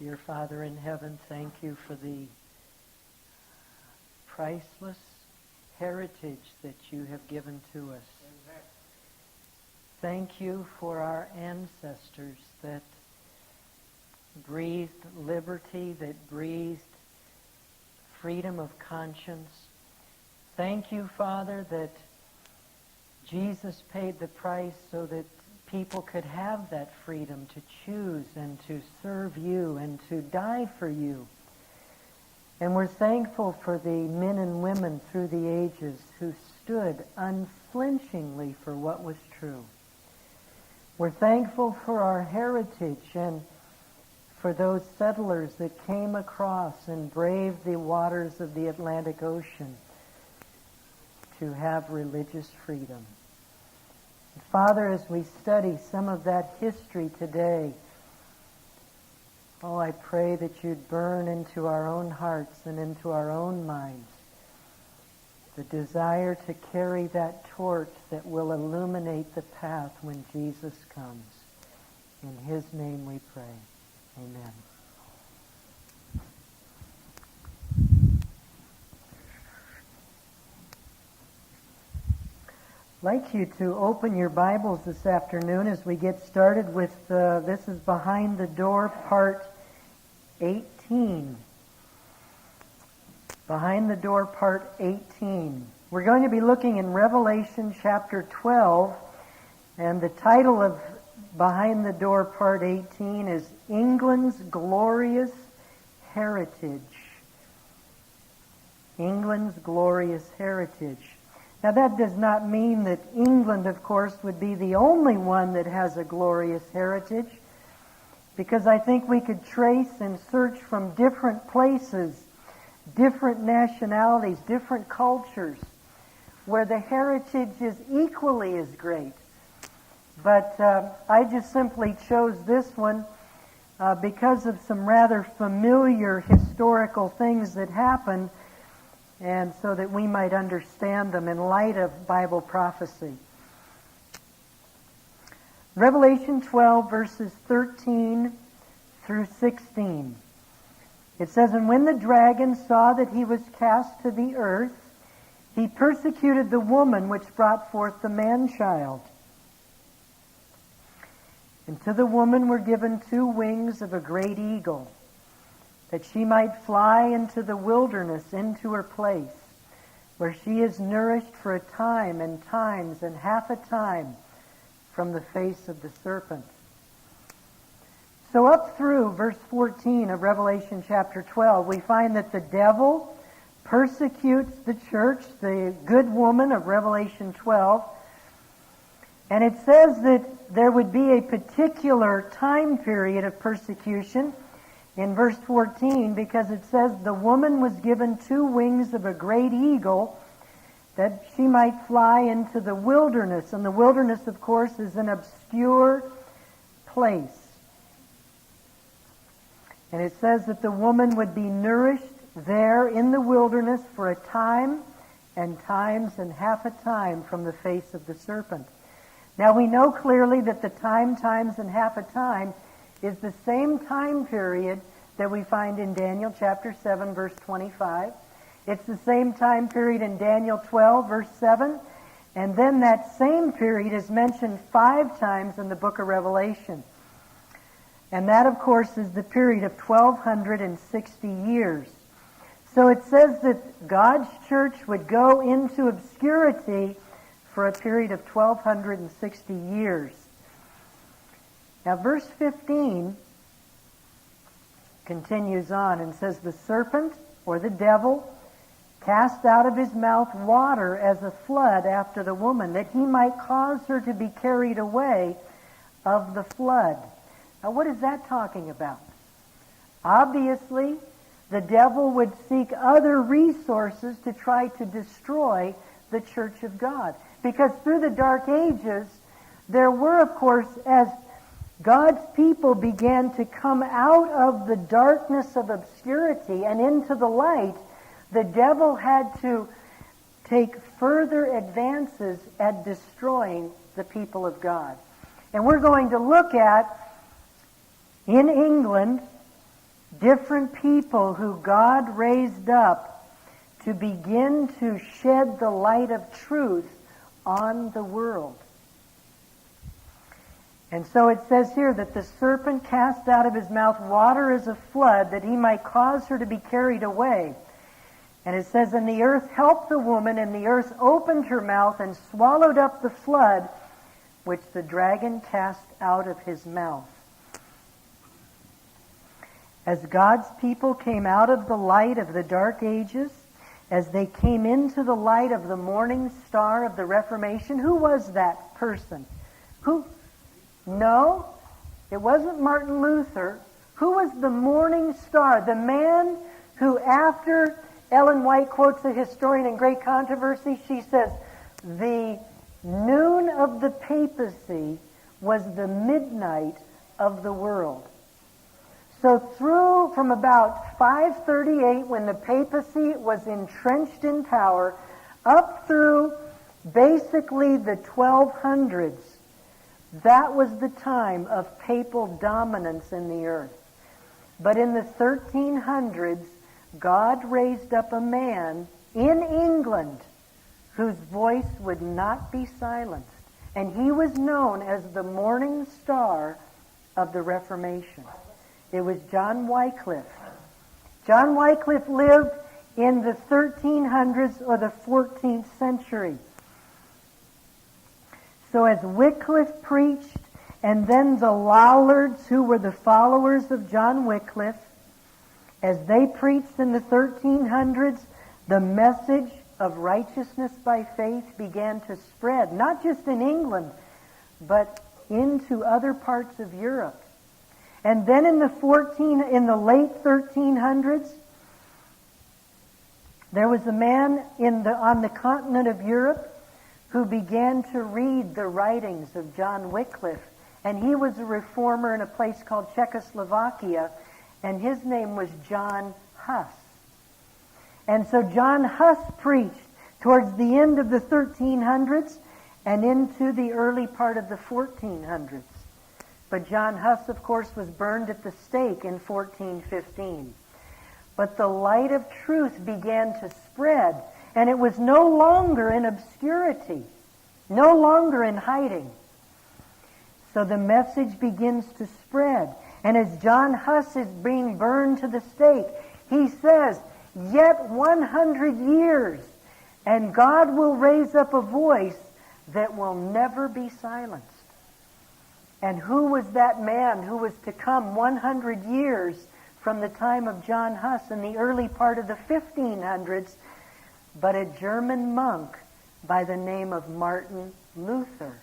Dear Father in heaven, thank you for the priceless heritage that you have given to us. Amen. Thank you for our ancestors that breathed liberty, that breathed freedom of conscience. Thank you, Father, that Jesus paid the price so that people could have that freedom to choose and to serve you and to die for you. And we're thankful for the men and women through the ages who stood unflinchingly for what was true. We're thankful for our heritage and for those settlers that came across and braved the waters of the Atlantic Ocean to have religious freedom. Father, as we study some of that history today, I pray that you'd burn into our own hearts and into our own minds the desire to carry that torch that will illuminate the path when Jesus comes. In his name we pray. Amen. I'd like you to open your Bibles this afternoon as we get started with, this is Behind the Door, Part 18. Behind the Door, Part 18. We're going to be looking in Revelation chapter 12, and the title of Behind the Door, Part 18 is England's Glorious Heritage. England's Glorious Heritage. Now that does not mean that England, of course, would be the only one that has a glorious heritage, because I think we could trace and search from different places, different nationalities, different cultures, where the heritage is equally as great. But I just simply chose this one because of some rather familiar historical things that happened, and so that we might understand them in light of Bible prophecy. Revelation 12, verses 13 through 16. It says, "And when the dragon saw that he was cast to the earth, he persecuted the woman which brought forth the man-child. And to the woman were given 2 wings of a great eagle, that she might fly into the wilderness, into her place, where she is nourished for a time and times and half a time from the face of the serpent." So up through verse 14 of Revelation chapter 12, we find that the devil persecutes the church, the good woman of Revelation 12, and it says that there would be a particular time period of persecution in verse 14, because it says the woman was given 2 wings of a great eagle, that she might fly into the wilderness. And the wilderness, of course, is an obscure place. And it says that the woman would be nourished there in the wilderness for a time and times and half a time from the face of the serpent. Now we know clearly that the time, times, and half a time is the same time period that we find in Daniel chapter 7, verse 25. It's the same time period in Daniel 12, verse 7. And then that same period is mentioned 5 times in the book of Revelation. And that, of course, is the period of 1,260 years. So it says that God's church would go into obscurity for a period of 1,260 years. Now, verse 15 continues on and says, "The serpent," or the devil, "cast out of his mouth water as a flood after the woman, that he might cause her to be carried away of the flood." Now, what is that talking about? Obviously, the devil would seek other resources to try to destroy the church of God. Because through the Dark Ages, there were, of course, as God's people began to come out of the darkness of obscurity and into the light, the devil had to take further advances at destroying the people of God. And we're going to look at, in England, different people who God raised up to begin to shed the light of truth on the world. And so it says here that the serpent cast out of his mouth water as a flood, that he might cause her to be carried away. And it says, and the earth helped the woman, and the earth opened her mouth and swallowed up the flood, which the dragon cast out of his mouth. As God's people came out of the light of the dark ages, as they came into the light of the morning star of the Reformation, who was that person? Who? No, it wasn't Martin Luther. Who was the morning star? The man who, after Ellen White quotes a historian in Great Controversy, she says, the noon of the papacy was the midnight of the world. So from about 538, when the papacy was entrenched in power, up through basically the 1200s, that was the time of papal dominance in the earth. But in the 1300s, God raised up a man in England whose voice would not be silenced. And he was known as the morning star of the Reformation. It was John Wycliffe. John Wycliffe lived in the 1300s or the 14th century. So as Wycliffe preached, and then the Lollards, who were the followers of John Wycliffe, as they preached in the 1300s, the message of righteousness by faith began to spread, not just in England, but into other parts of Europe. And then in the late 1300s, there was a man on the continent of Europe who began to read the writings of John Wycliffe. And he was a reformer in a place called Czechoslovakia, and his name was John Huss. And so John Huss preached towards the end of the 1300s and into the early part of the 1400s. But John Huss, of course, was burned at the stake in 1415. But the light of truth began to spread, and it was no longer in obscurity, no longer in hiding. So the message begins to spread. And as John Huss is being burned to the stake, he says, yet 100 years, and God will raise up a voice that will never be silenced. And who was that man who was to come 100 years from the time of John Huss in the early part of the 1500s, but a German monk by the name of Martin Luther.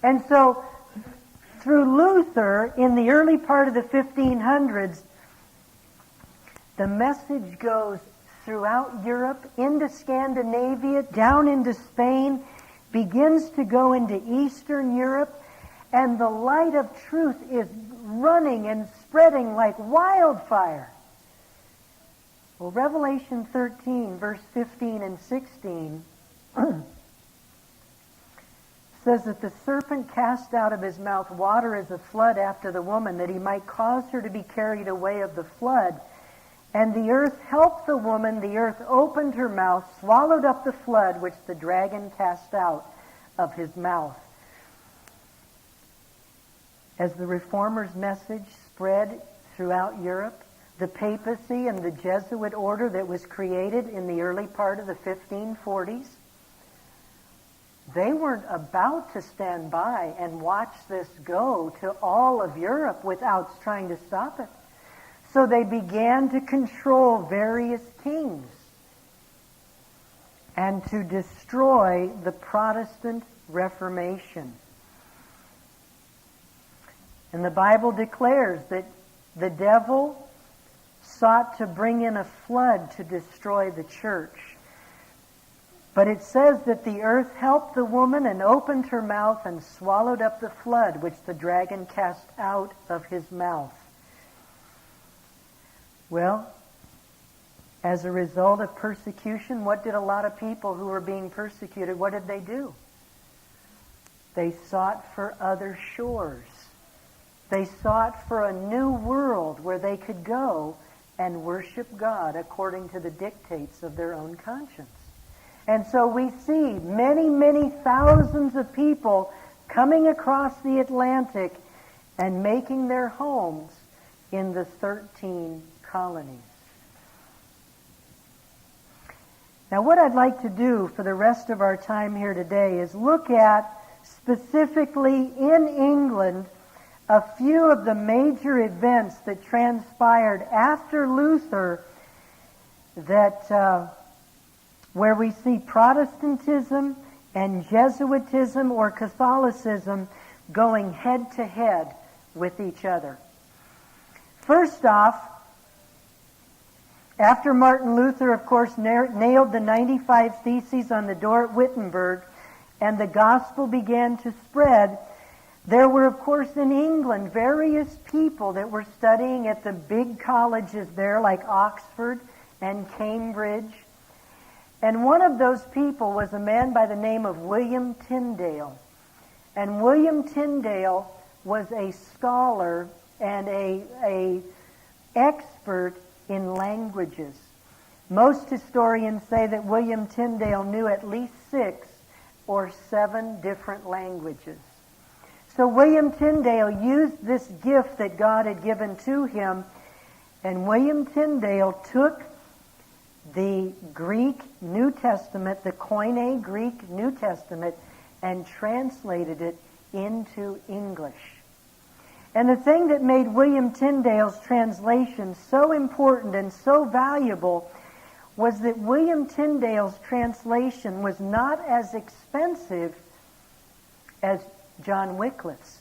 And so, through Luther, in the early part of the 1500s, the message goes throughout Europe, into Scandinavia, down into Spain, begins to go into Eastern Europe, and the light of truth is running and spreading like wildfire. Well, Revelation 13, verse 15 and 16 says that the serpent cast out of his mouth water as a flood after the woman, that he might cause her to be carried away of the flood. And the earth helped the woman, the earth opened her mouth, swallowed up the flood which the dragon cast out of his mouth. As the Reformers' message spread throughout Europe, the papacy and the Jesuit order that was created in the early part of the 1540s, they weren't about to stand by and watch this go to all of Europe without trying to stop it. So they began to control various kings and to destroy the Protestant Reformation. And the Bible declares that the devil sought to bring in a flood to destroy the church. But it says that the earth helped the woman and opened her mouth and swallowed up the flood which the dragon cast out of his mouth. Well, as a result of persecution, what did a lot of people who were being persecuted, what did they do? They sought for other shores. They sought for a new world where they could go and worship God according to the dictates of their own conscience. And so we see many, many thousands of people coming across the Atlantic and making their homes in the 13 colonies. Now, what I'd like to do for the rest of our time here today is look at, specifically in England, a few of the major events that transpired after Luther that where we see Protestantism and Jesuitism or Catholicism going head to head with each other. First off, after Martin Luther, of course, nailed the 95 Theses on the door at Wittenberg, and the gospel began to spread, there were, of course, in England, various people that were studying at the big colleges there, like Oxford and Cambridge. And one of those people was a man by the name of William Tyndale. And William Tyndale was a scholar and a expert in languages. Most historians say that William Tyndale knew at least 6 or 7 different languages. So William Tyndale used this gift that God had given to him, and William Tyndale took the Greek New Testament, the Koine Greek New Testament, and translated it into English. And the thing that made William Tyndale's translation so important and so valuable was that William Tyndale's translation was not as expensive as John Wycliffe's.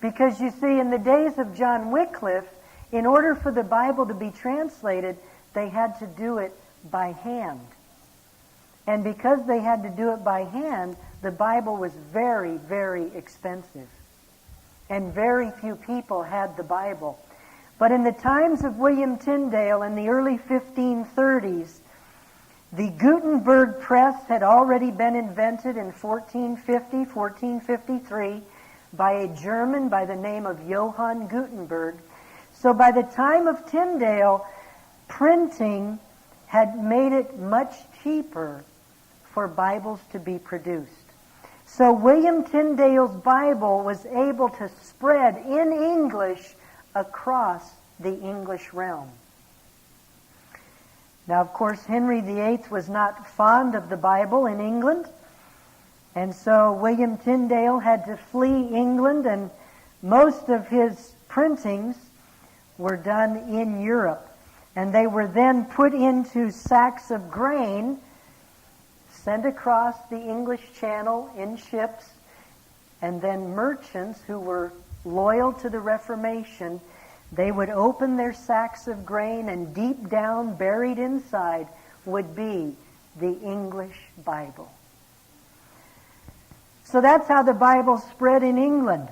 Because you see, in the days of John Wycliffe, in order for the Bible to be translated, they had to do it by hand. And because they had to do it by hand, the Bible was very, very expensive. And very few people had the Bible. But in the times of William Tyndale in the early 1530s, the Gutenberg press had already been invented in 1450, 1453 by a German by the name of Johann Gutenberg. So by the time of Tyndale, printing had made it much cheaper for Bibles to be produced. So William Tyndale's Bible was able to spread in English across the English realm. Now, of course, Henry VIII was not fond of the Bible in England, and so William Tyndale had to flee England, and most of his printings were done in Europe. And they were then put into sacks of grain, sent across the English Channel in ships, and then merchants who were loyal to the Reformation, they would open their sacks of grain, and deep down, buried inside, would be the English Bible. So that's how the Bible spread in England.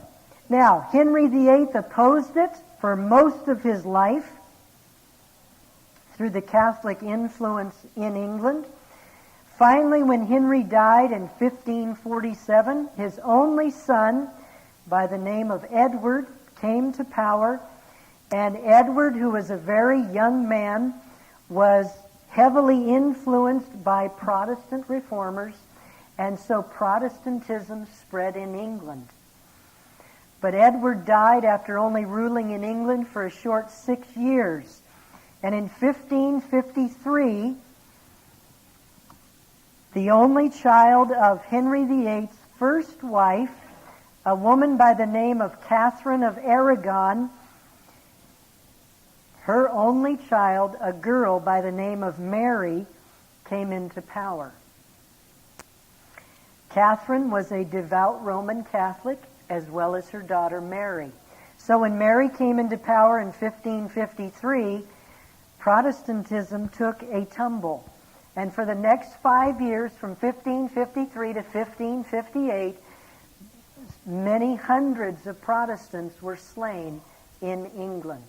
Now, Henry VIII opposed it for most of his life through the Catholic influence in England. Finally, when Henry died in 1547, his only son, by the name of Edward, came to power. And Edward, who was a very young man, was heavily influenced by Protestant reformers, and so Protestantism spread in England. But Edward died after only ruling in England for a short 6 years. And in 1553, the only child of Henry VIII's first wife, a woman by the name of Catherine of Aragon, her only child, a girl by the name of Mary, came into power. Catherine was a devout Roman Catholic, as well as her daughter Mary. So when Mary came into power in 1553, Protestantism took a tumble. And for the next 5 years, from 1553 to 1558, many hundreds of Protestants were slain in England.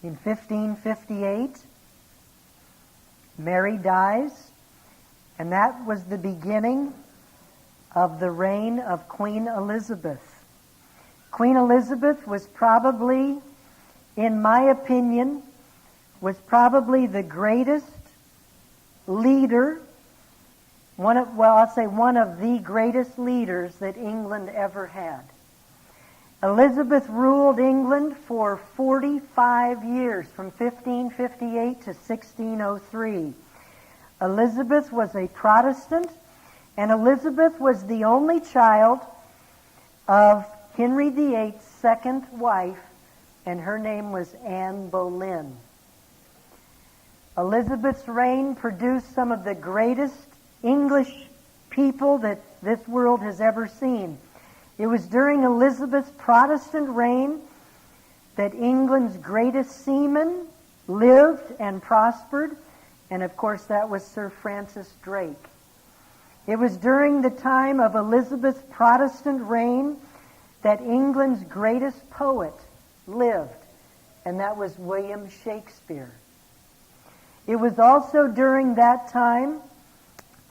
In 1558, Mary dies, and that was the beginning of the reign of Queen Elizabeth. Queen Elizabeth was probably, in my opinion, was probably the greatest leader, one of the greatest leaders that England ever had. Elizabeth ruled England for 45 years, from 1558 to 1603. Elizabeth was a Protestant, and Elizabeth was the only child of Henry VIII's second wife, and her name was Anne Boleyn. Elizabeth's reign produced some of the greatest English people that this world has ever seen. It was during Elizabeth's Protestant reign that England's greatest seaman lived and prospered, and of course that was Sir Francis Drake. It was during the time of Elizabeth's Protestant reign that England's greatest poet lived, and that was William Shakespeare. It was also during that time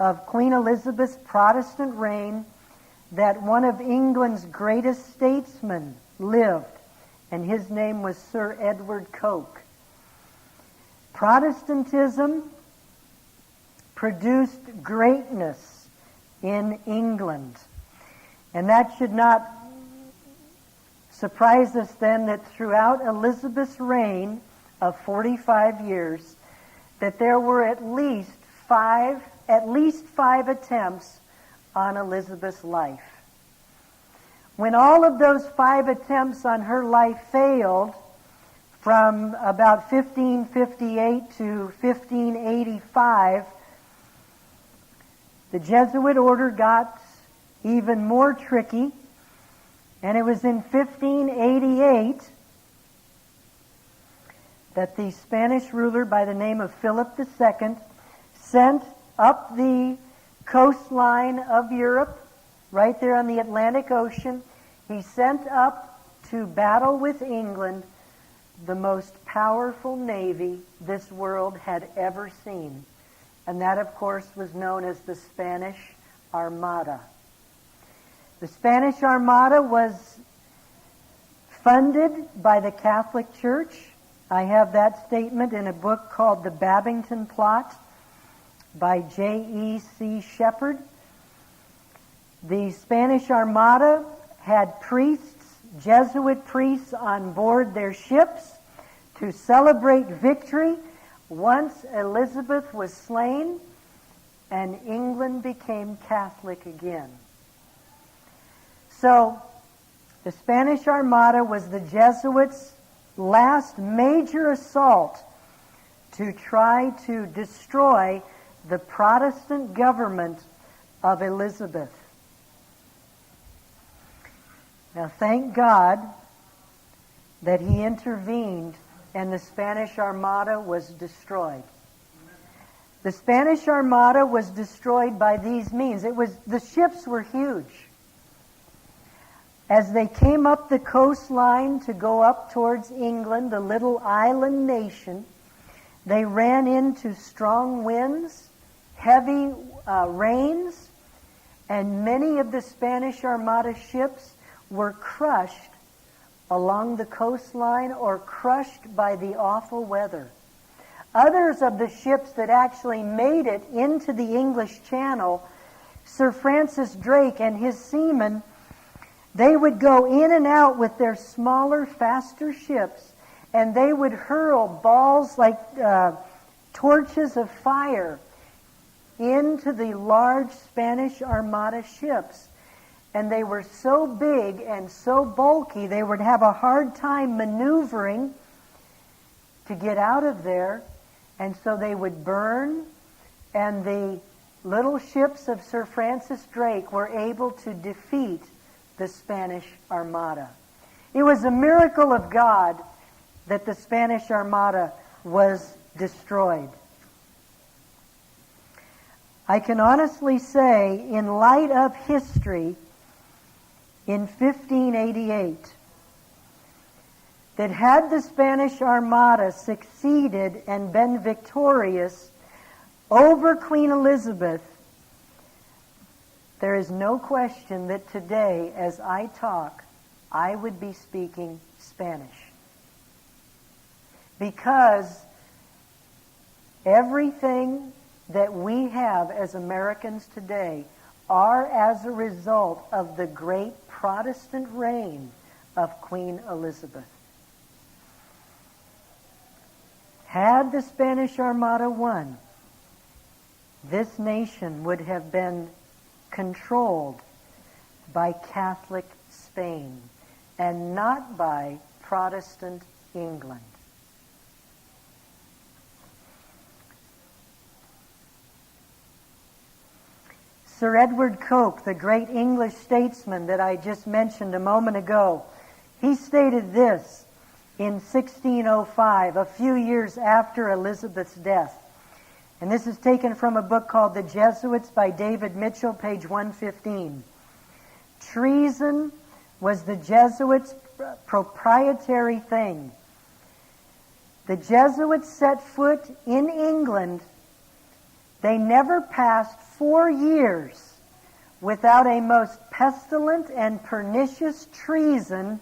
of Queen Elizabeth's Protestant reign that one of England's greatest statesmen lived, and his name was Sir Edward Coke. Protestantism produced greatness in England, and that should not surprise us then that throughout Elizabeth's reign of 45 years, that there were at least five attempts on Elizabeth's life. When all of those 5 attempts on her life failed, from about 1558 to 1585, the Jesuit order got even more tricky, and it was in 1588 that the Spanish ruler by the name of Philip II sent up the coastline of Europe, right there on the Atlantic Ocean. He sent up to battle with England the most powerful navy this world had ever seen. And that, of course, was known as the Spanish Armada. The Spanish Armada was funded by the Catholic Church. I have that statement in a book called The Babington Plot by J.E.C. Shepherd. The Spanish Armada had priests, Jesuit priests, on board their ships to celebrate victory once Elizabeth was slain and England became Catholic again. So, the Spanish Armada was the Jesuits' last major assault to try to destroy the Protestant government of Elizabeth. Now, thank God that he intervened and the Spanish Armada was destroyed. The Spanish Armada was destroyed by these means. The ships were huge. As they came up the coastline to go up towards England, the little island nation, they ran into strong winds, heavy rains, and many of the Spanish Armada ships were crushed along the coastline or crushed by the awful weather. Others of the ships that actually made it into the English Channel, Sir Francis Drake and his seamen, they would go in and out with their smaller, faster ships, and they would hurl balls like torches of fire into the large Spanish Armada ships. And they were so big and so bulky, they would have a hard time maneuvering to get out of there, and so they would burn, and the little ships of Sir Francis Drake were able to defeat the Spanish Armada. It was a miracle of God that the Spanish Armada was destroyed. I can honestly say, in light of history, in 1588, that had the Spanish Armada succeeded and been victorious, over Queen Elizabeth, there is no question that today, as I talk, I would be speaking Spanish. Because everything that we have as Americans today are as a result of the great Protestant reign of Queen Elizabeth. Had the Spanish Armada won, this nation would have been controlled by Catholic Spain and not by Protestant England. Sir Edward Coke, the great English statesman that I just mentioned a moment ago, he stated this in 1605, a few years after Elizabeth's death. And this is taken from a book called The Jesuits by David Mitchell, page 115. Treason was the Jesuits' proprietary thing. The Jesuits set foot in England. They never passed 4 years without a most pestilent and pernicious treason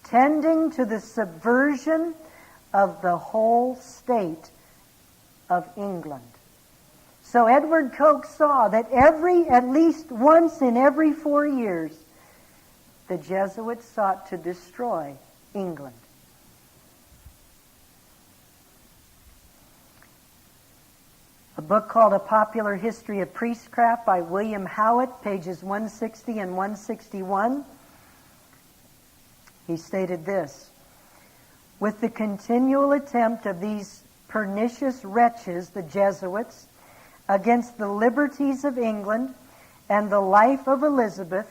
tending to the subversion of the whole state of England. So Edward Coke saw that at least once in every 4 years, the Jesuits sought to destroy England. A book called A Popular History of Priestcraft by William Howitt, pages 160 and 161. He stated this: with the continual attempt of these pernicious wretches, the Jesuits, against the liberties of England and the life of Elizabeth,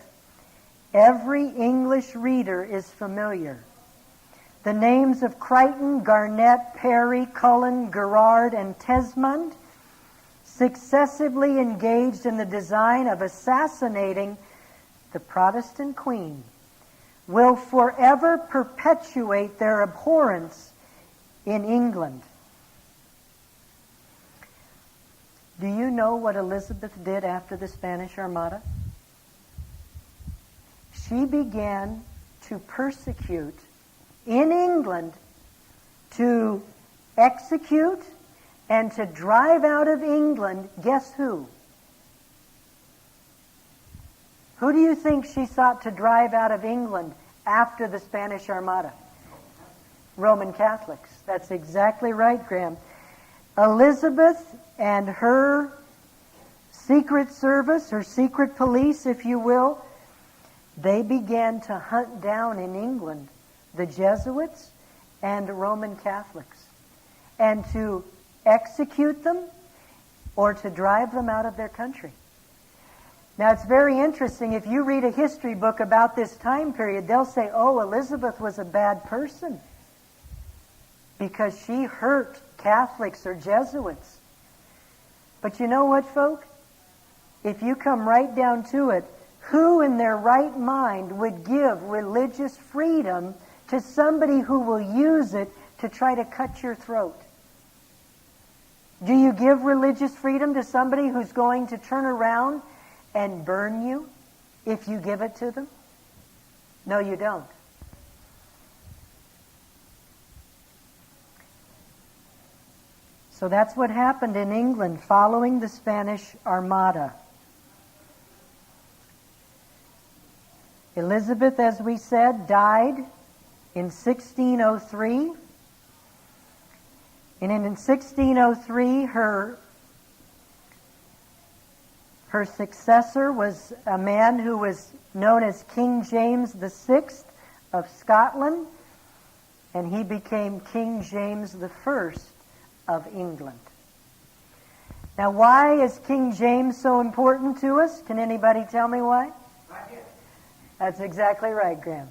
every English reader is familiar. The names of Crichton, Garnett, Parry, Cullen, Gerard, and Tesmond successively engaged in the design of assassinating the Protestant Queen will forever perpetuate their abhorrence in England. Do you know what Elizabeth did after the Spanish Armada? She began to persecute in England, to execute and to drive out of England, guess who? Who do you think she sought to drive out of England after the Spanish Armada? Roman Catholics. That's exactly right, Graham. Elizabeth and her secret service, her secret police, if you will, they began to hunt down in England the Jesuits and Roman Catholics and to execute them or to drive them out of their country. Now, it's very interesting. If you read a history book about this time period, they'll say, oh, Elizabeth was a bad person because she hurt Catholics or Jesuits. But you know what, folk? If you come right down to it, who in their right mind would give religious freedom to somebody who will use it to try to cut your throat? Do you give religious freedom to somebody who's going to turn around and burn you if you give it to them? No, you don't. So that's what happened in England following the Spanish Armada. Elizabeth, as we said, died in 1603. And in 1603, her successor was a man who was known as King James VI of Scotland, and he became King James I of England. Now, why is King James so important to us? Can anybody tell me why? That's exactly right, Graham.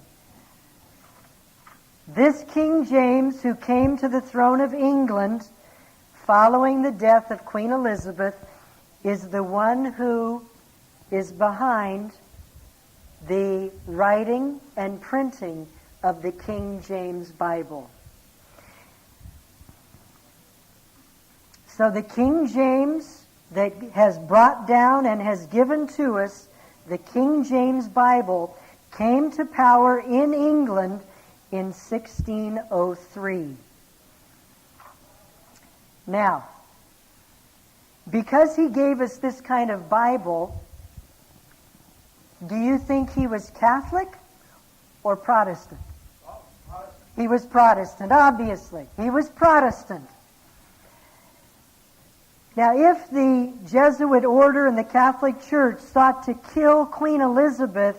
This King James, who came to the throne of England following the death of Queen Elizabeth, is the one who is behind the writing and printing of the King James Bible. So the King James that has brought down and has given to us the King James Bible came to power in England in 1603. Now, because he gave us this kind of Bible, do you think he was Catholic or Protestant? He was Protestant, obviously. He was Protestant. Now, if the Jesuit order and the Catholic Church sought to kill Queen Elizabeth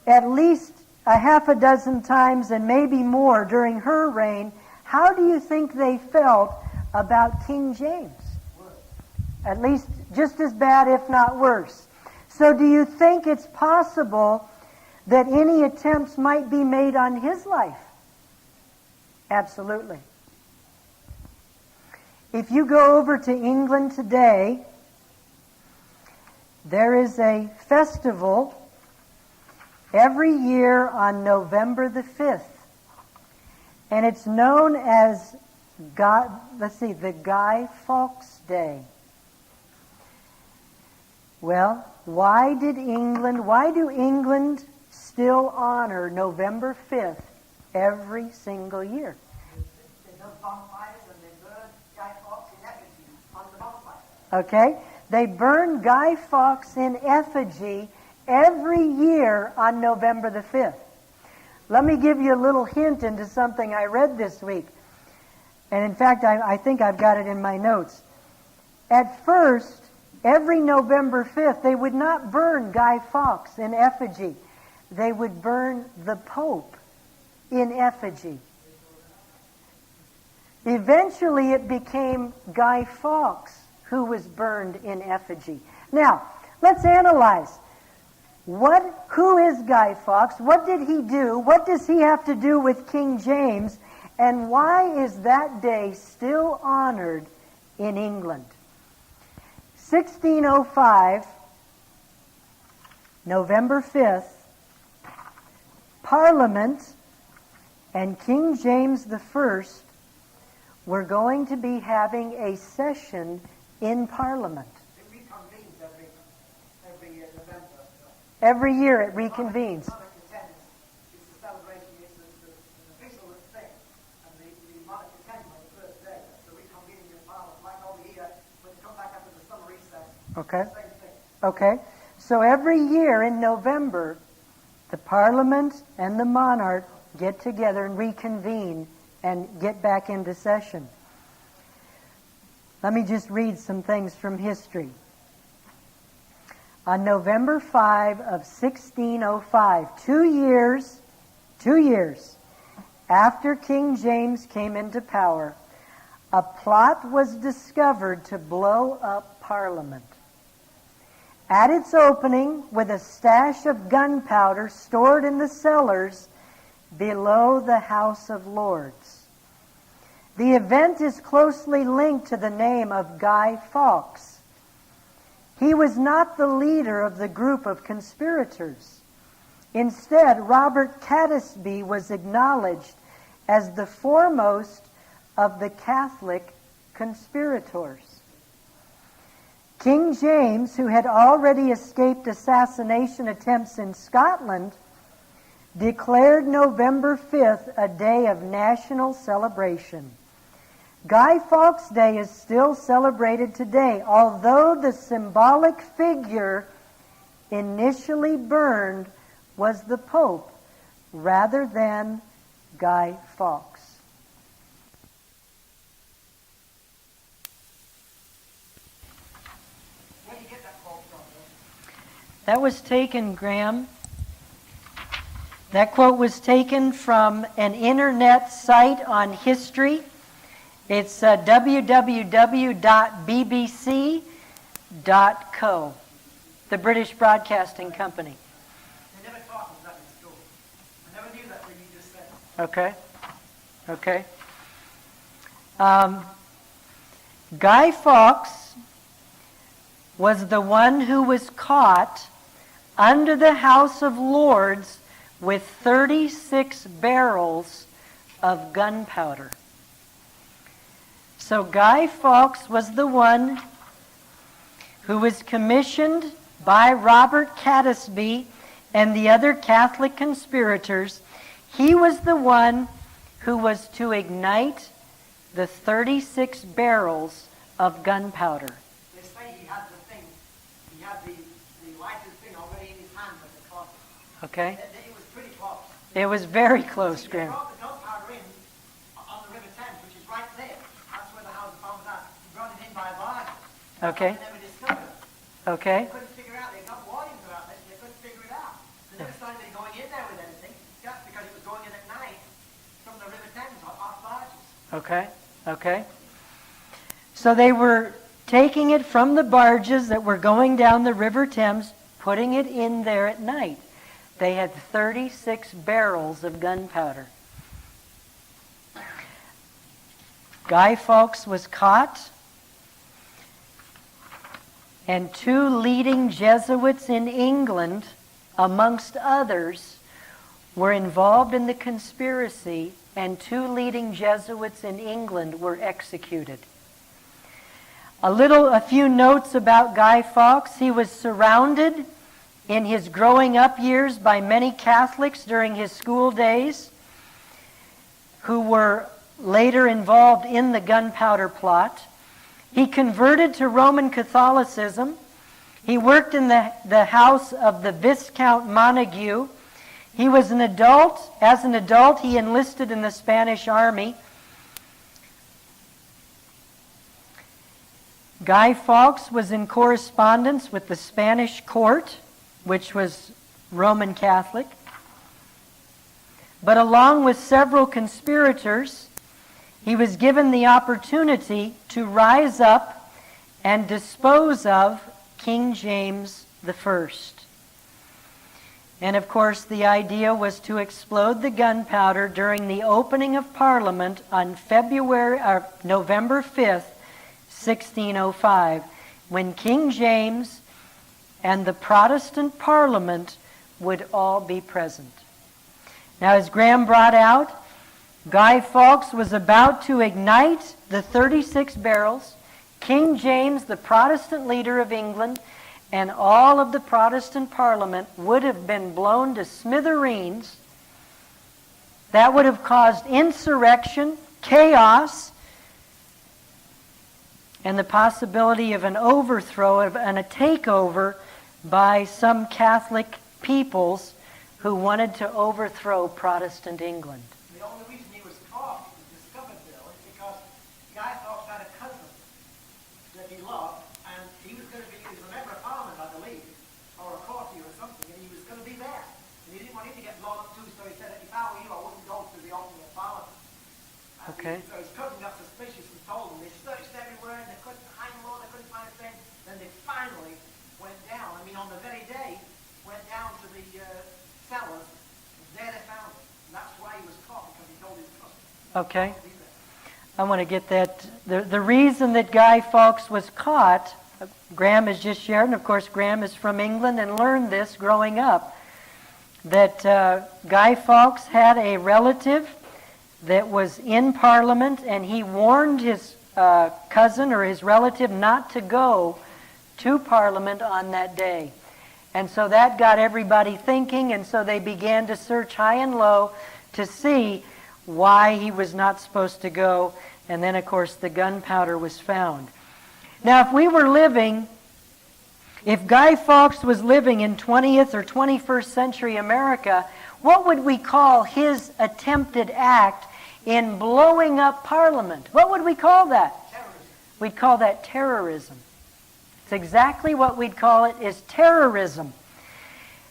at least a half a dozen times and maybe more during her reign, how do you think they felt about King James? At least just as bad, if not worse. So do you think it's possible that any attempts might be made on his life? Absolutely. If you go over to England today, there is a festival every year on November the 5th. And it's known as, the Guy Fawkes Day. Well, why do England still honor November 5th every single year? They build bonfires and they burn Guy Fawkes in effigy on the bonfire. Okay? They burn Guy Fawkes in effigy every year on November the 5th. Let me give you a little hint into something I read this week. And in fact, I think I've got it in my notes. At first, every November 5th, they would not burn Guy Fawkes in effigy. They would burn the Pope in effigy. Eventually, it became Guy Fawkes who was burned in effigy. Now, let's analyze. Who is Guy Fawkes? What did he do? What does he have to do with King James? And why is that day still honored in England? 1605, November 5th, Parliament and King James I were going to be having a session in Parliament. It reconvenes every November. Every year it reconvenes. Monarch attends. It's a celebration. It's an official thing. And the monarch attends on the first day. So reconvening in Parliament, like over here, when they come back after the summer recess. Okay. Same thing. Okay. So every year in November, the Parliament and the monarch get together and reconvene and get back into session. Let me just read some things from history. On November 5 of 1605, 2 years after King James came into power, a plot was discovered to blow up Parliament. At its opening, with a stash of gunpowder stored in the cellars below the House of Lords. The event is closely linked to the name of Guy Fawkes. He was not the leader of the group of conspirators. Instead, Robert Catesby was acknowledged as the foremost of the Catholic conspirators. King James, who had already escaped assassination attempts in Scotland, declared November 5th a day of national celebration. Guy Fawkes Day is still celebrated today, although the symbolic figure initially burned was the Pope rather than Guy Fawkes. Where do you get that quote from? That was taken, Graham. That quote was taken from an internet site on history. It's www.bbc.co, the British Broadcasting Company. They never taught us that in school. I never knew that when you just said it. Okay. Guy Fawkes was the one who was caught under the House of Lords with 36 barrels of gunpowder. So Guy Fawkes was the one who was commissioned by Robert Catesby and the other Catholic conspirators. He was the one who was to ignite the 36 barrels of gunpowder. They say he had the thing, he had the lighted thing already in his hand at the closet. Okay? It was pretty close. It was very close, They Graham. brought the gunpowder in on the River Thames, which is right there. That's where the house of bomb was at. He brought it in by barge. Okay. They never discovered it. Okay? They couldn't figure out. They got warnings about this, and they couldn't figure it out. They never started going in there with anything, just because it was going in at night from the River Thames off barges. Okay? Okay? So they were taking it from the barges that were going down the River Thames, putting it in there at night. They had 36 barrels of gunpowder. Guy Fawkes was caught, and 2 leading Jesuits in England, amongst others, were involved in the conspiracy, and 2 leading Jesuits in England were executed. A few notes about Guy Fawkes. He was surrounded in his growing up years by many Catholics during his school days who were later involved in the gunpowder plot. He converted to Roman Catholicism. He worked in the house of the Viscount Montague. He was an adult. As an adult, he enlisted in the Spanish army. Guy Fawkes was in correspondence with the Spanish court, which was Roman Catholic. But along with several conspirators, he was given the opportunity to rise up and dispose of King James I. And of course, the idea was to explode the gunpowder during the opening of Parliament on November 5th, 1605, when King James and the Protestant Parliament would all be present. Now, as Graham brought out, Guy Fawkes was about to ignite the 36 barrels. King James, the Protestant leader of England, and all of the Protestant Parliament would have been blown to smithereens. That would have caused insurrection, chaos, and the possibility of an overthrow and a takeover by some Catholic peoples who wanted to overthrow Protestant England. The only reason he was caught, he was discovered, Bill, is because Guy Fawkes had a cousin that he loved, and he was going to be, he was a member of Parliament, I believe, or a courtier or something, and he was going to be there. And he didn't want him to get blown up too, so he said, if I were you, I wouldn't go to the opening of Parliament. And Okay. So his cousin got suspicious and told him. They searched everywhere, and they couldn't find low, they couldn't find a thing. Then they finally went down. I mean, on the very day, went down to the cellars, and there they found him. And that's why he was caught, because he told his cousin. Okay. I want to get that. The reason that Guy Fawkes was caught, Graham has just shared, and of course Graham is from England and learned this growing up, that Guy Fawkes had a relative that was in Parliament, and he warned his cousin or his relative not to go to Parliament on that day. And so that got everybody thinking, and so they began to search high and low to see why he was not supposed to go. And then, of course, the gunpowder was found. Now, if Guy Fawkes was living in 20th or 21st century America, what would we call his attempted act in blowing up Parliament? What would we call that? Terrorism. We'd call that terrorism. It's exactly what we'd call it, is terrorism.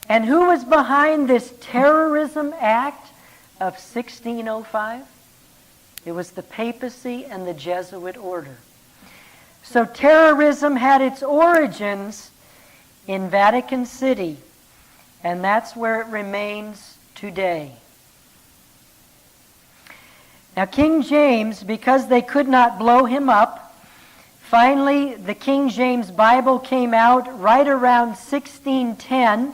And who was behind this terrorism act of 1605? It was the papacy and the Jesuit order. So terrorism had its origins in Vatican City, and that's where it remains today. Now, King James, because they could not blow him up, finally the King James Bible came out right around 1610.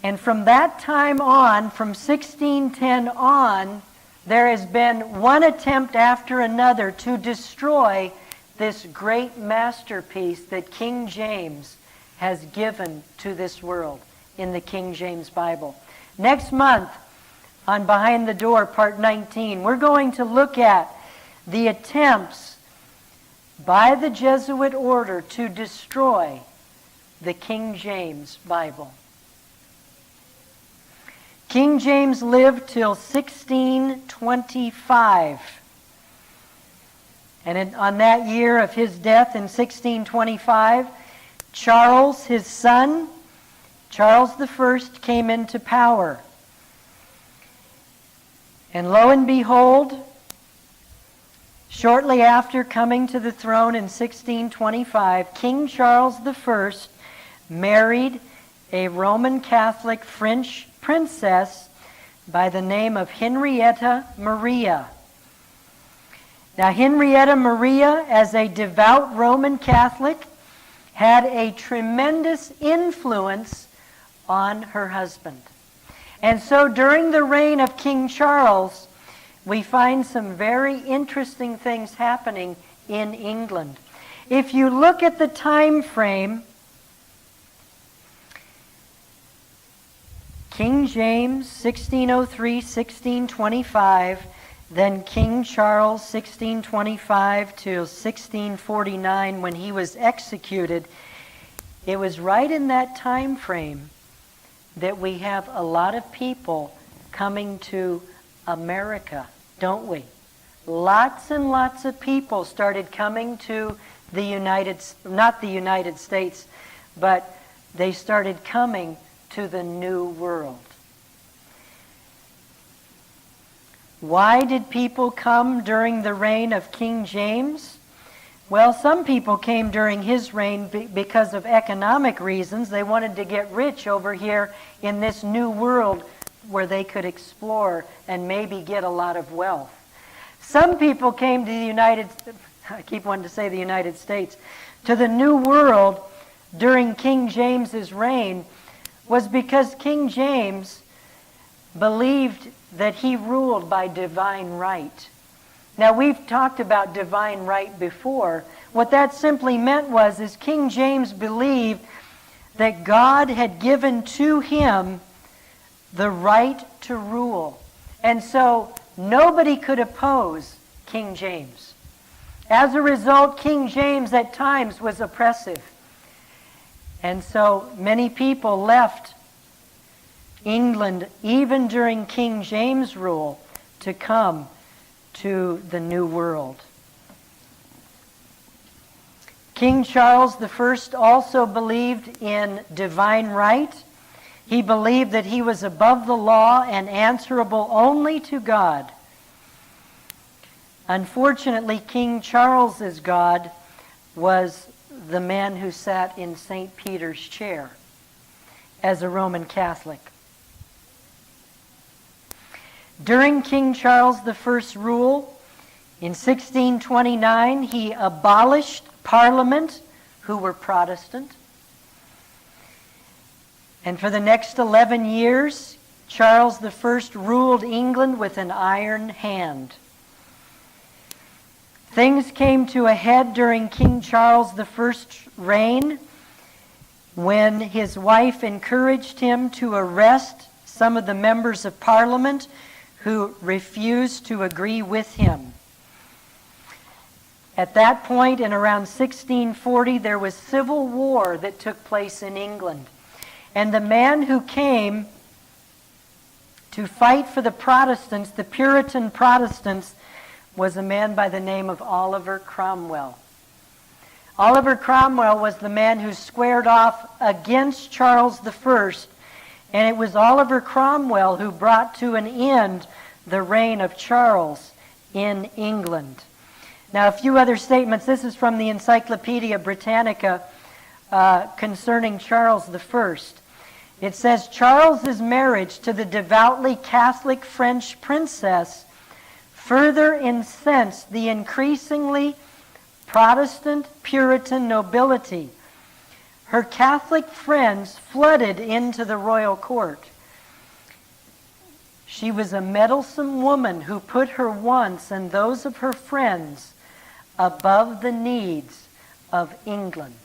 And from that time on, from 1610 on, there has been one attempt after another to destroy this great masterpiece that King James has given to this world in the King James Bible. Next month, on Behind the Door, Part 19, we're going to look at the attempts by the Jesuit order to destroy the King James Bible. King James lived till 1625. And on that year of his death in 1625, Charles, his son, Charles I, came into power. And lo and behold, shortly after coming to the throne in 1625, King Charles I married a Roman Catholic French princess by the name of Henrietta Maria. Now, Henrietta Maria, as a devout Roman Catholic, had a tremendous influence on her husband. And so during the reign of King Charles, we find some very interesting things happening in England. If you look at the time frame, King James, 1603, 1625, then King Charles, 1625 to 1649, when he was executed. It was right in that time frame that we have a lot of people coming to America, don't we? Lots and lots of people started coming to not the United States, but they started coming to the New World. Why did people come during the reign of King James? Well, some people came during his reign because of economic reasons. They wanted to get rich over here in this new world where they could explore and maybe get a lot of wealth. Some people came to the United States, to the New World during King James's reign, was because King James believed that he ruled by divine right. Now, we've talked about divine right before. What that simply meant is King James believed that God had given to him the right to rule. And so nobody could oppose King James. As a result, King James at times was oppressive. And so many people left England, even during King James' rule, to come to the New World. King Charles I also believed in divine right. He believed that he was above the law and answerable only to God. Unfortunately, King Charles's God was the man who sat in St. Peter's chair as a Roman Catholic. During King Charles I's rule, in 1629, he abolished Parliament, who were Protestant. And for the next 11 years, Charles I ruled England with an iron hand. Things came to a head during King Charles I's reign when his wife encouraged him to arrest some of the members of Parliament who refused to agree with him. At that point, in around 1640, there was civil war that took place in England. And the man who came to fight for the Protestants, the Puritan Protestants, was a man by the name of Oliver Cromwell. Oliver Cromwell was the man who squared off against Charles I, and it was Oliver Cromwell who brought to an end the reign of Charles in England. Now, a few other statements. This is from the Encyclopedia Britannica concerning Charles I. It says, Charles's marriage to the devoutly Catholic French princess further incensed the increasingly Protestant Puritan nobility. Her Catholic friends flooded into the royal court. She was a meddlesome woman who put her wants and those of her friends above the needs of England.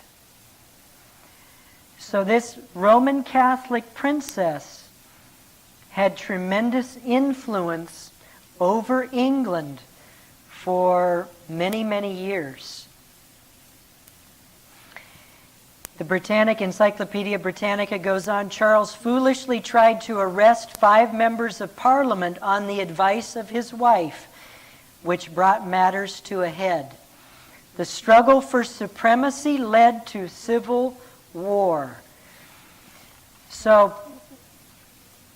So this Roman Catholic princess had tremendous influence over England for many, many years. The Britannic Encyclopedia Britannica goes on, Charles foolishly tried to arrest 5 members of Parliament on the advice of his wife, which brought matters to a head. The struggle for supremacy led to civil war. So,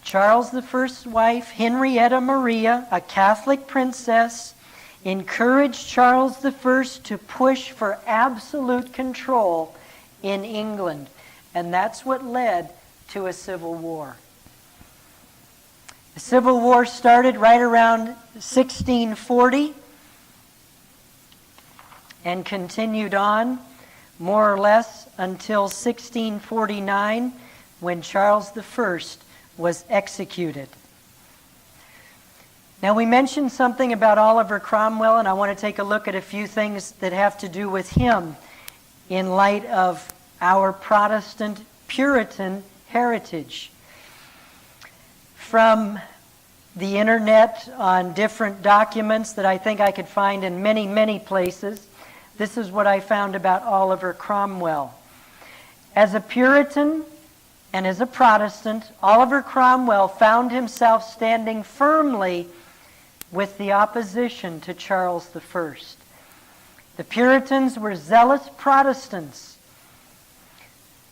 Charles I's wife, Henrietta Maria, a Catholic princess, encouraged Charles I to push for absolute control in England. And that's what led to a civil war. The Civil War started right around 1640 and continued on more or less until 1649 when Charles I was executed. Now we mentioned something about Oliver Cromwell, and I want to take a look at a few things that have to do with him in light of our Protestant Puritan heritage. From the internet on different documents that I think I could find in many, many places, this is what I found about Oliver Cromwell. As a Puritan and as a Protestant, Oliver Cromwell found himself standing firmly with the opposition to Charles I. The Puritans were zealous Protestants.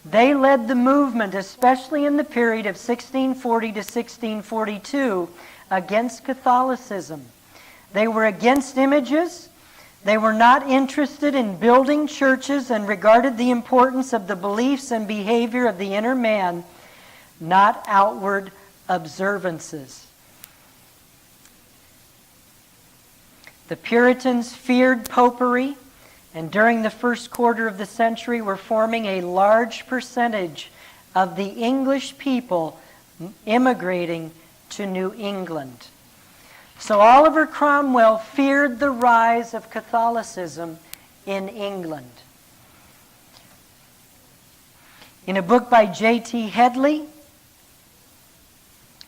They led the movement, especially in the period of 1640 to 1642, against Catholicism. They were against images. They were not interested in building churches and regarded the importance of the beliefs and behavior of the inner man, not outward observances. The Puritans feared popery, and during the first quarter of the century were forming a large percentage of the English people immigrating to New England. So Oliver Cromwell feared the rise of Catholicism in England. In a book by J.T. Headley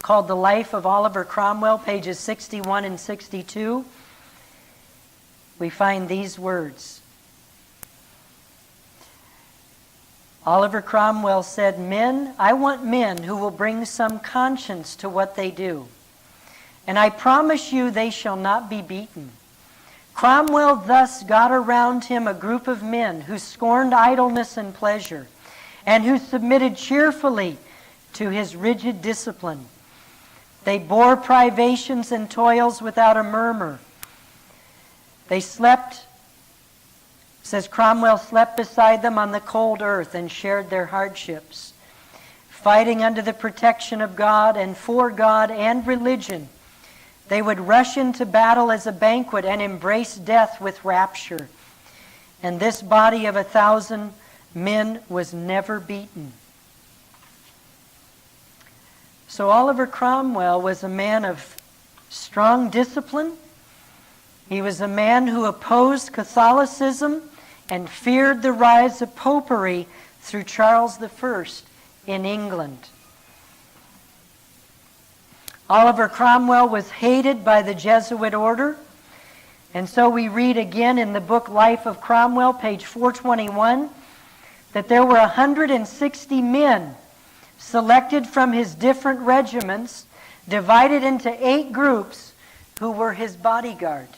called The Life of Oliver Cromwell, pages 61 and 62, we find these words. Oliver Cromwell said, I want men who will bring some conscience to what they do. And I promise you they shall not be beaten. Cromwell thus got around him a group of men who scorned idleness and pleasure, and who submitted cheerfully to his rigid discipline. They bore privations and toils without a murmur. They slept, says Cromwell, slept beside them on the cold earth and shared their hardships. Fighting under the protection of God and for God and religion, they would rush into battle as a banquet and embrace death with rapture. And this body of 1,000 men was never beaten. So Oliver Cromwell was a man of strong discipline. He was a man who opposed Catholicism and feared the rise of popery through Charles I in England. Oliver Cromwell was hated by the Jesuit order, and so we read again in the book Life of Cromwell, page 421, that there were 160 men selected from his different regiments, divided into 8 groups, who were his bodyguard.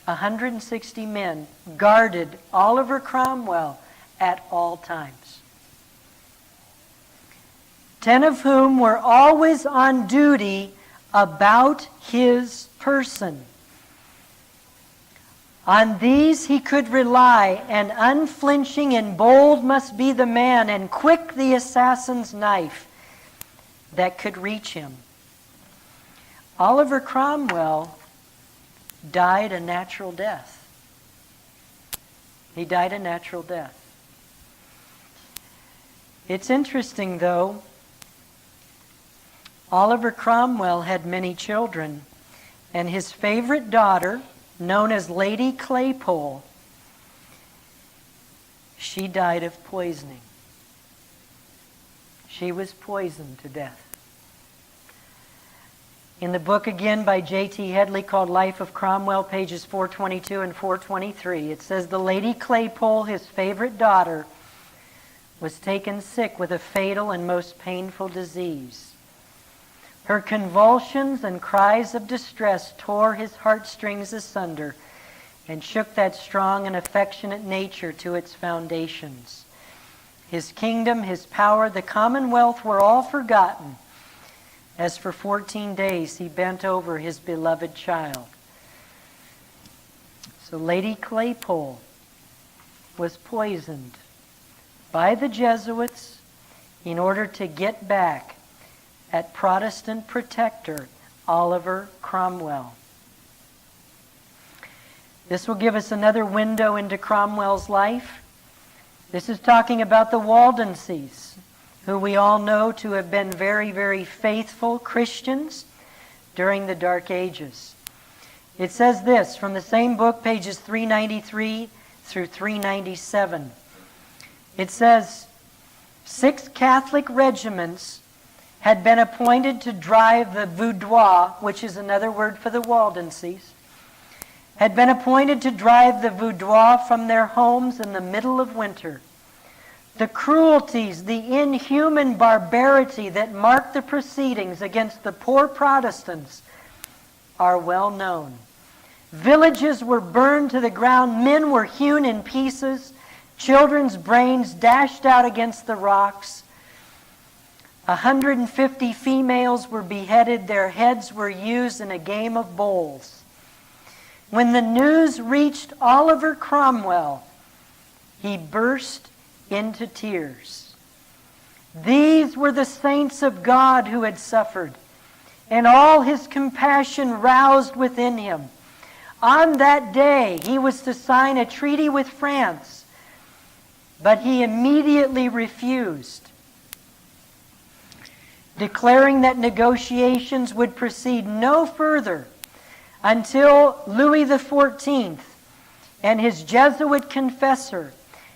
160 men guarded Oliver Cromwell at all times. 10 of whom were always on duty about his person. On these he could rely, and unflinching and bold must be the man, and quick the assassin's knife that could reach him. Oliver Cromwell died a natural death. He died a natural death. It's interesting, though, Oliver Cromwell had many children, and his favorite daughter, known as Lady Claypole, she died of poisoning. She was poisoned to death. In the book again by J.T. Headley called Life of Cromwell, pages 422 and 423, it says, the Lady Claypole, his favorite daughter, was taken sick with a fatal and most painful disease. Her convulsions and cries of distress tore his heartstrings asunder and shook that strong and affectionate nature to its foundations. His kingdom, his power, the commonwealth were all forgotten, as for 14 days he bent over his beloved child. So Lady Claypole was poisoned by the Jesuits in order to get back at Protestant protector Oliver Cromwell. This will give us another window into Cromwell's life. This is talking about the Waldenses, who we all know to have been very, very faithful Christians during the Dark Ages. It says this from the same book, pages 393 through 397. It says, 6 Catholic regiments had been appointed to drive the Vaudois, which is another word for the Waldenses, had been appointed to drive the Vaudois from their homes in the middle of winter. The cruelties, the inhuman barbarity that marked the proceedings against the poor Protestants are well known. Villages were burned to the ground, men were hewn in pieces, children's brains dashed out against the rocks. 150 females were beheaded, their heads were used in a game of bowls. When the news reached Oliver Cromwell, he burst into tears. These were the saints of God who had suffered, and all his compassion roused within him. On that day, he was to sign a treaty with France, but he immediately refused, declaring that negotiations would proceed no further until Louis XIV and his Jesuit confessor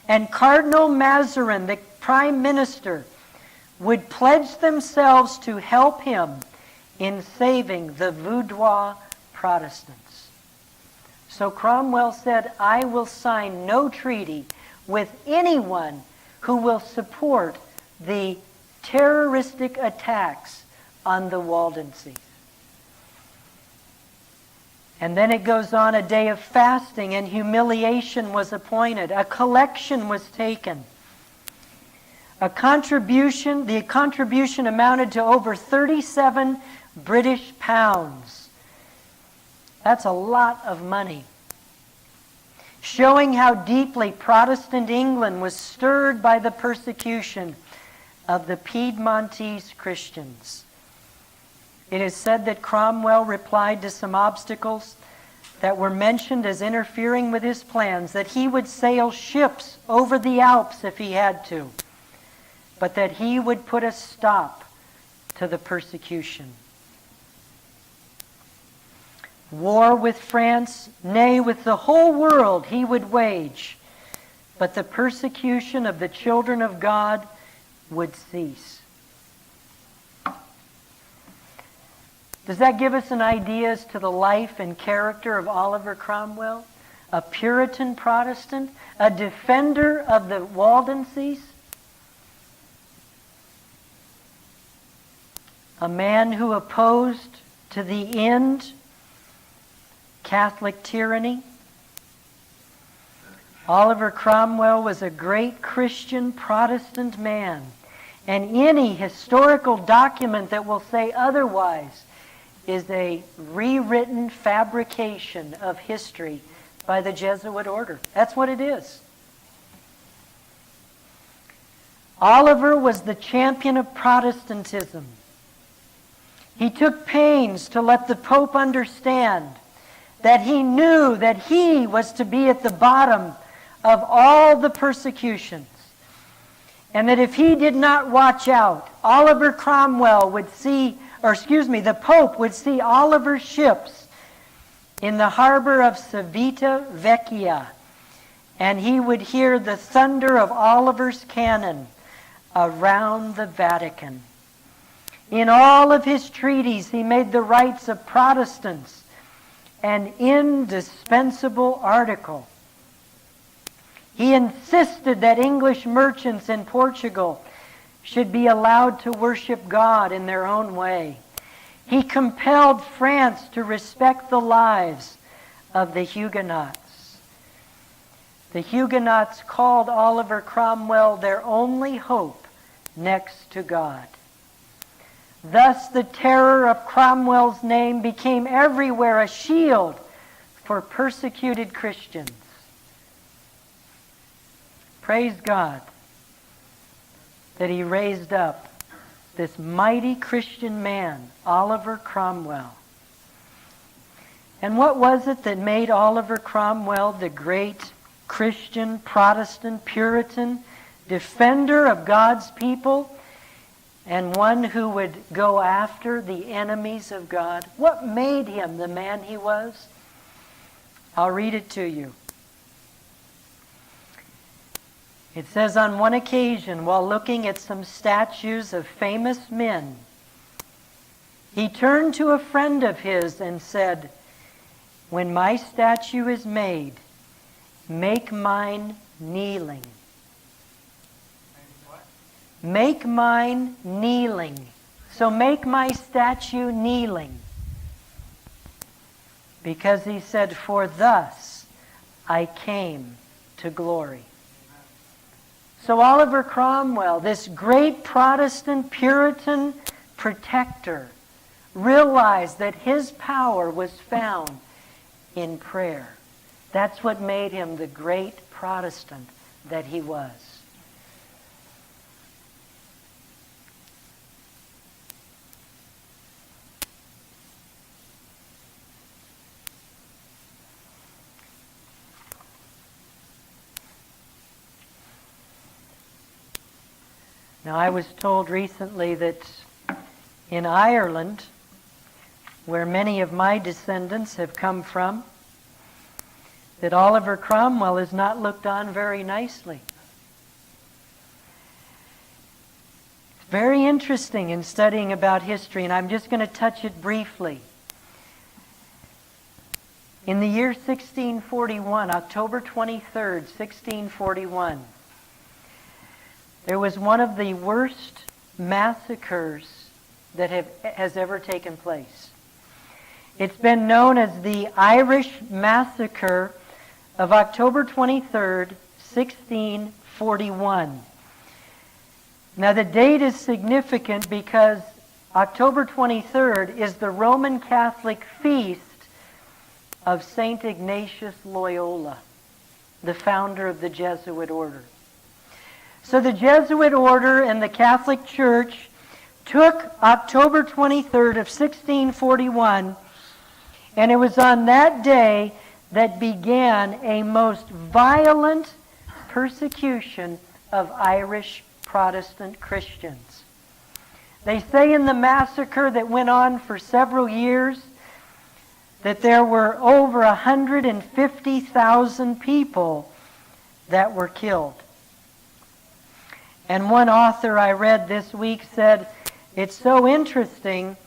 and Cardinal Mazarin, the prime minister, would pledge themselves to help him in saving the Vaudois Protestants. So Cromwell said, I will sign no treaty with anyone who will support the terroristic attacks on the Waldenses. And then it goes on, a day of fasting and humiliation was appointed. A collection was taken. The contribution amounted to over 37 British pounds. That's a lot of money. Showing how deeply Protestant England was stirred by the persecution of the Piedmontese Christians. It is said that Cromwell replied to some obstacles that were mentioned as interfering with his plans, that he would sail ships over the Alps if he had to, but that he would put a stop to the persecution. War with France, nay, with the whole world he would wage, but the persecution of the children of God would cease. Does that give us an idea as to the life and character of Oliver Cromwell? A Puritan Protestant, a defender of the Waldenses, a man who opposed to the end Catholic tyranny. Oliver Cromwell was a great Christian Protestant man, and any historical document that will say otherwise is a rewritten fabrication of history by the Jesuit order. That's what it is. Oliver was the champion of Protestantism. He took pains to let the Pope understand that he knew that he was to be at the bottom of all the persecutions, and that if he did not watch out, Oliver Cromwell would the Pope would see Oliver's ships in the harbor of Civita Vecchia, and he would hear the thunder of Oliver's cannon around the Vatican. In all of his treaties, he made the rights of Protestants an indispensable article. He insisted that English merchants in Portugal should be allowed to worship God in their own way. He compelled France to respect the lives of the Huguenots. The Huguenots called Oliver Cromwell their only hope next to God. Thus, the terror of Cromwell's name became everywhere a shield for persecuted Christians. Praise God that he raised up this mighty Christian man, Oliver Cromwell. And what was it that made Oliver Cromwell the great Christian, Protestant, Puritan, defender of God's people, and one who would go after the enemies of God? What made him the man he was? I'll read it to you. It says, on one occasion, while looking at some statues of famous men, he turned to a friend of his and said, "When my statue is made, make mine kneeling." Make mine kneeling. So make my statue kneeling. Because he said, "For thus I came to glory." So Oliver Cromwell, this great Protestant Puritan protector, realized that his power was found in prayer. That's what made him the great Protestant that he was. Now, I was told recently that in Ireland, where many of my descendants have come from, that Oliver Cromwell is not looked on very nicely. It's very interesting in studying about history, and I'm just going to touch it briefly. In the year 1641, October 23rd, 1641, there was one of the worst massacres that has ever taken place. It's been known as the Irish Massacre of October 23rd, 1641. Now the date is significant because October 23rd is the Roman Catholic feast of St. Ignatius Loyola, the founder of the Jesuit order. So the Jesuit order and the Catholic Church took October 23rd of 1641, and it was on that day that began a most violent persecution of Irish Protestant Christians. They say in the massacre that went on for several years that there were over 150,000 people that were killed. And one author I read this week said, it's so interesting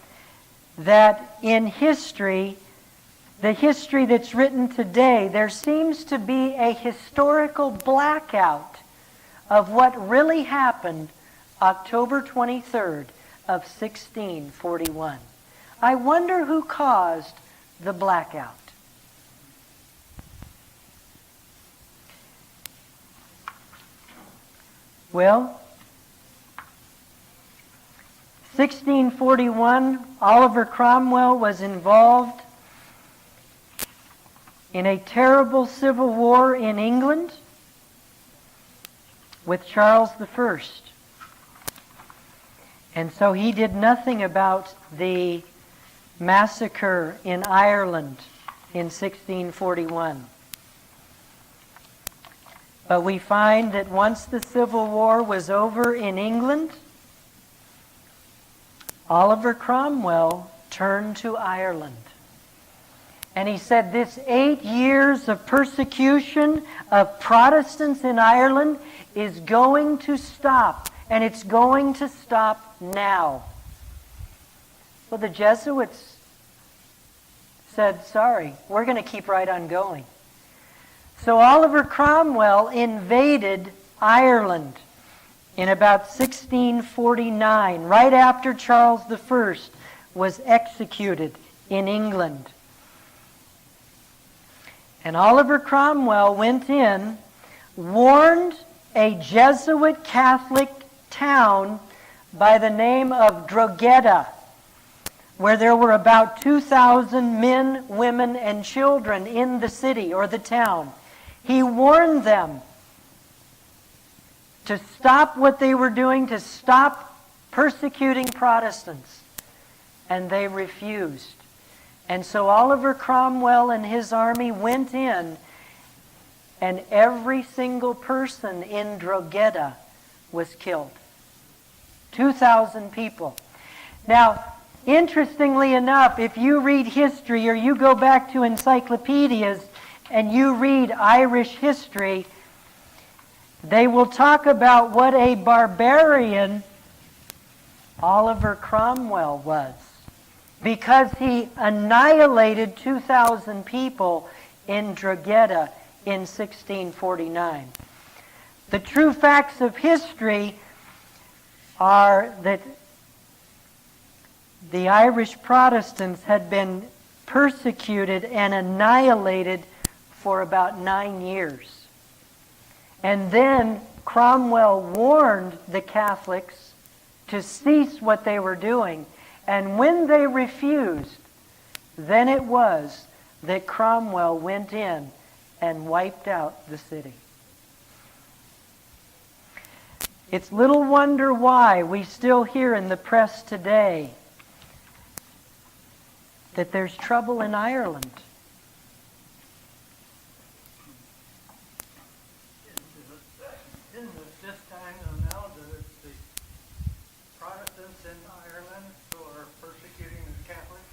that in history, the history that's written today, there seems to be a historical blackout of what really happened October 23rd of 1641. I wonder who caused the blackout. Well, 1641, Oliver Cromwell was involved in a terrible civil war in England with Charles I. And so he did nothing about the massacre in Ireland in 1641. But we find that once the Civil War was over in England, Oliver Cromwell turned to Ireland. And he said this 8 years of persecution of Protestants in Ireland is going to stop. And it's going to stop now. Well, the Jesuits said, sorry, we're going to keep right on going. So Oliver Cromwell invaded Ireland in about 1649, right after Charles I was executed in England. And Oliver Cromwell went in, warned a Jesuit Catholic town by the name of Drogheda, where there were about 2,000 men, women, and children in the city or the town. He warned them to stop what they were doing, to stop persecuting Protestants. And they refused. And so Oliver Cromwell and his army went in, and every single person in Drogheda was killed. 2,000 people. Now, interestingly enough, if you read history or you go back to encyclopedias and you read Irish history, they will talk about what a barbarian Oliver Cromwell was, because he annihilated 2,000 people in Drogheda in 1649. The true facts of history are that the Irish Protestants had been persecuted and annihilated for about 9 years. And then Cromwell warned the Catholics to cease what they were doing. And when they refused, then it was that Cromwell went in and wiped out the city. It's little wonder why we still hear in the press today that there's trouble in Ireland. Isn't it this time now that it's the Protestants in Ireland who are persecuting the Catholics?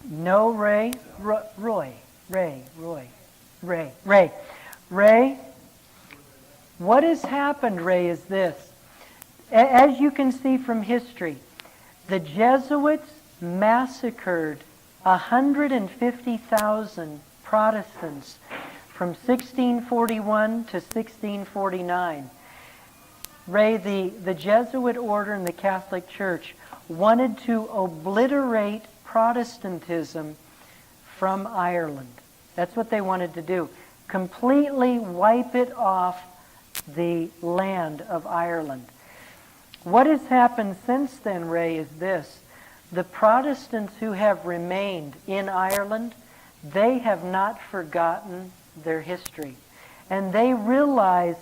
No, Ray. Ray, what has happened, Ray, is this. As you can see from history, the Jesuits massacred 150,000 Protestants from 1641 to 1649. Ray, the Jesuit order in the Catholic Church wanted to obliterate Protestantism from Ireland. That's what they wanted to do. Completely wipe it off the land of Ireland. What has happened since then, Ray, is this. The Protestants who have remained in Ireland, they have not forgotten their history. And they realize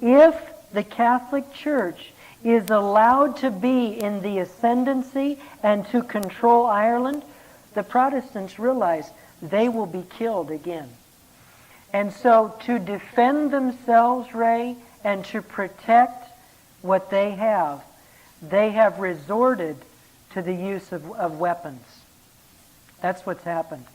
if the Catholic Church is allowed to be in the ascendancy and to control Ireland, the Protestants realize they will be killed again. And so to defend themselves, Ray, and to protect what they have resorted to the use of weapons. That's what's happened.